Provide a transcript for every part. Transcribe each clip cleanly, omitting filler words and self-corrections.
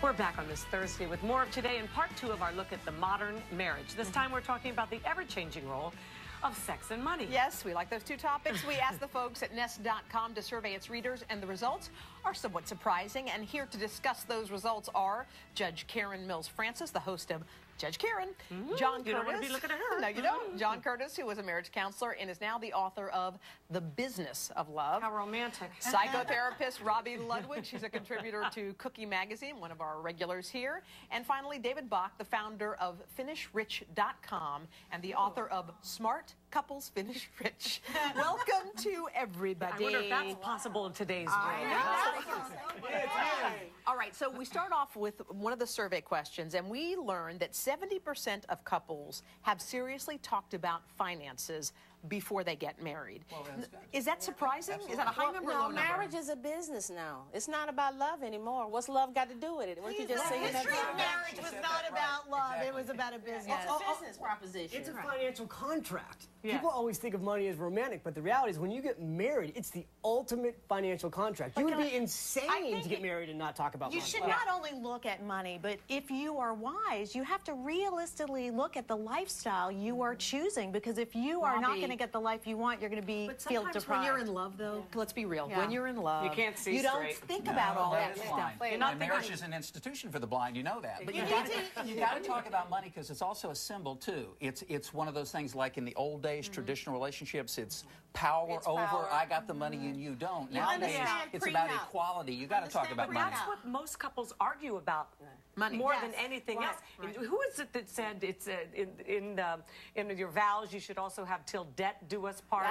We're back on this Thursday with more of Today in part 2 of our look at the modern marriage. This time we're talking about the ever-changing role of sex and money. Yes, we like those two topics. We asked the folks at Nest.com to survey its readers, and the results are somewhat surprising. And here to discuss those results are Judge Karen Mills Francis, the host of Judge Karen, John Curtis. You don't want to be looking at her. No, you don't. John Curtis, who was a marriage counselor and is now the author of The Business of Love. How romantic. Psychotherapist Robbie Ludwig. She's a contributor to Cookie Magazine, one of our regulars here. And finally, David Bach, the founder of FinishRich.com and the author of Smart Couples Finish Rich. Welcome to everybody. I wonder if that's possible in today's world. All right, so we start off with one of the survey questions, and we learned that 70% of couples have seriously talked about finances before they get married. Well, is that surprising? Absolutely. Is that a high number or low number? Marriage is a business now. It's not about love anymore. What's love got to do with it? Weren't you just saying that? Marriage was not about love. Exactly. It was about a business. It's a business proposition. It's a financial contract. Yes. People always think of money as romantic, but the reality is when you get married, it's the ultimate financial contract. You would be insane to get married and not talk about money. You should not only look at money, but if you are wise, you have to realistically look at the lifestyle you are choosing, because if you are not going to get the life you want, you're going to be feel deprived. When you're in love, though, let's be real. When you're in love, you can't see you don't think about all that stuff. Marriage is an institution for the blind. You know that. But you got to talk about money because it's also a symbol too. It's one of those things like in the old days, traditional relationships. It's power over. I got the money and you don't. Nowadays, it's about equality. You got to talk about money. That's what most couples argue about. Money. More than anything else. Right. Who is it that said it's in your vows you should also have till debt do us part?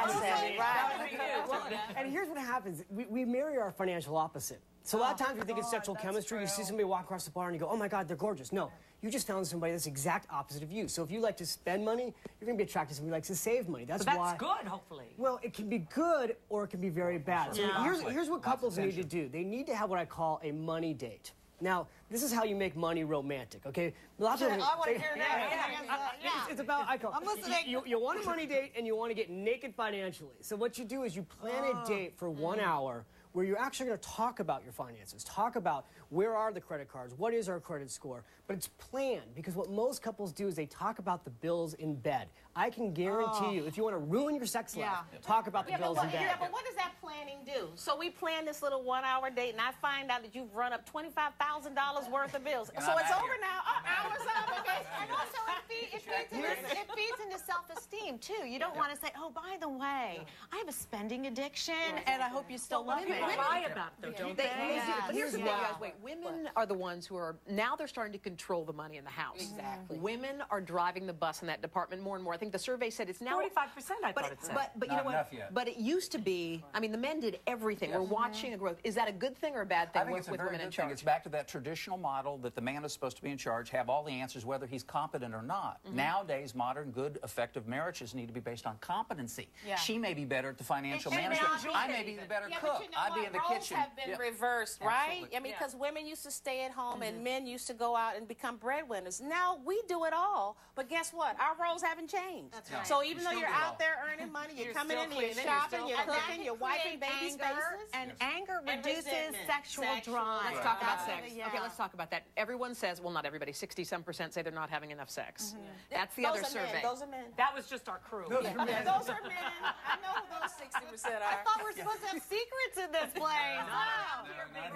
And here's what happens. We marry our financial opposite. So a lot of times we think it's sexual chemistry. True. You see somebody walk across the bar and you go, oh my God, they're gorgeous. No, you just found somebody that's the exact opposite of you. So if you like to spend money, you're going to be attracted to somebody who likes to save money. That's why. Good, hopefully. Well, it can be good or it can be very bad. So here's what couples need to do. They need to have what I call a money date. Now, this is how you make money romantic, okay? I want to hear that. It's about, I'm listening. You want a money date and you want to get naked financially. So what you do is you plan a date for 1 hour where you're actually going to talk about your finances, talk about where are the credit cards, what is our credit score, but it's planned, because what most couples do is they talk about the bills in bed. I can guarantee you, if you want to ruin your sex life, talk about the bills in bed. Yeah, but what does that planning do? So we plan this little 1 hour date, and I find out that you've run up $25,000 worth of bills. So it's over now. Hour's up, okay? And also, it feeds into self-esteem, too. You don't want to say, oh, by the way, I have a spending addiction, and I hope you still love me. People lie about it, though, don't they? But here's the thing, guys. Wait, women are the ones who are, now they're starting to control the money in the house. Exactly. Women are driving the bus in that department more and more. I think the survey said it's now 45%, I thought it said. But you know what? But it used to be, I mean, the men did everything. We're watching a growth. Is that a good thing or a bad thing with women in charge? It's back to that traditional model that the man is supposed to be in charge, have all the answers, whether he's competent or not. Nowadays, modern, good, effective marriages need to be based on competency. She may be better at the financial management. I may be the better cook. I'd be in the kitchen. Roles have been reversed, right? I mean, because women used to stay at home and men used to go out and become breadwinners. Now we do it all, but guess what? Our roles haven't changed. That's right. So even though you're out there earning money, you're coming in, you're shopping, you're cooking, you're wiping babies' faces. And anger reduces sexual drive. Let's talk about sex. Okay, let's talk about that. Everyone says, well, not everybody, 60-some% say they're not having enough sex. That's the other survey. Those are men. That was just our crew. Those are men. I know who those 60% are. I thought we're supposed to have secrets in this place.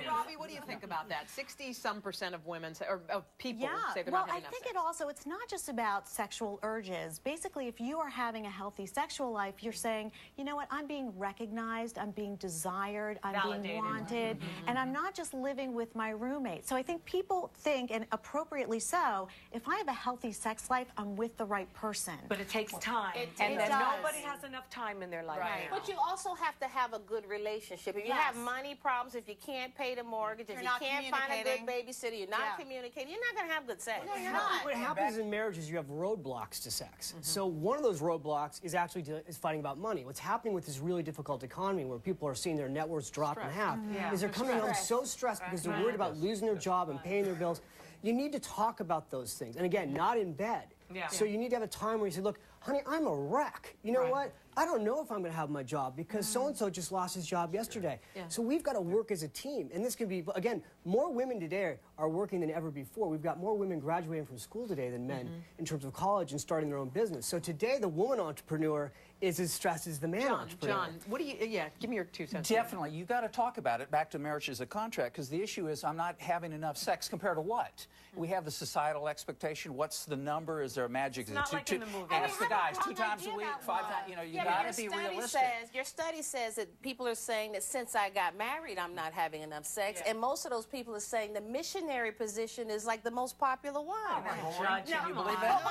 Robbie, what do you think about that? 60-some% of women, or of people say they're not having enough sex. Well, I think it also, it's not just about sexual urges. Basically, if you are having a healthy sexual life, you're saying, you know what, I'm being recognized, I'm being desired, I'm being wanted, and I'm not just living with my roommate. So I think people think, and appropriately so, if I have a healthy sex life, I'm with the right person. But it takes time. And nobody has enough time in their life now. But you also have to have a good relationship. If you have money problems, if you can't pay the mortgage, if you can't find a good babysitter, you're not communicating, you're not going to have good sex. No, you're not. What happens in marriage is you have roadblocks to sex. So one of those roadblocks is actually fighting about money. What's happening with this really difficult economy where people are seeing their net worths drop in half is they're coming home so stressed because they're worried about losing their job and paying their bills. You need to talk about those things. And again, not in bed. So you need to have a time where you say, look, honey, I'm a wreck. You know what? I don't know if I'm going to have my job because so-and-so just lost his job yesterday. Yeah. So we've got to work as a team. And this can be, again, more women today are working than ever before. We've got more women graduating from school today than men in terms of college and starting their own business. So today, the woman entrepreneur is as stressed as the man entrepreneur. John, what do you, give me your 2 cents. Definitely. You got to talk about it, back to marriage as a contract, because the issue is I'm not having enough sex compared to what? We have the societal expectation. What's the number? Is there a magic? It's not like in the movie. Ask the guys 2 times a week, 5 times. You know, you got to be realistic. Your study says that people are saying that since I got married, I'm not having enough sex, and most of those people are saying the missionary position is like the most popular one. Oh, Judge, can you believe that?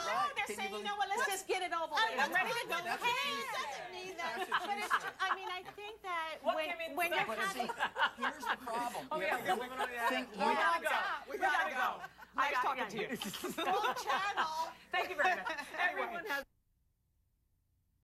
They're saying, you know what? Let's just get it over with. I'm ready to go. But it's, I mean, I think that when you're having... Here's the problem. We gotta go. Nice talking to you. Full channel. Thank you very much. Everyone has...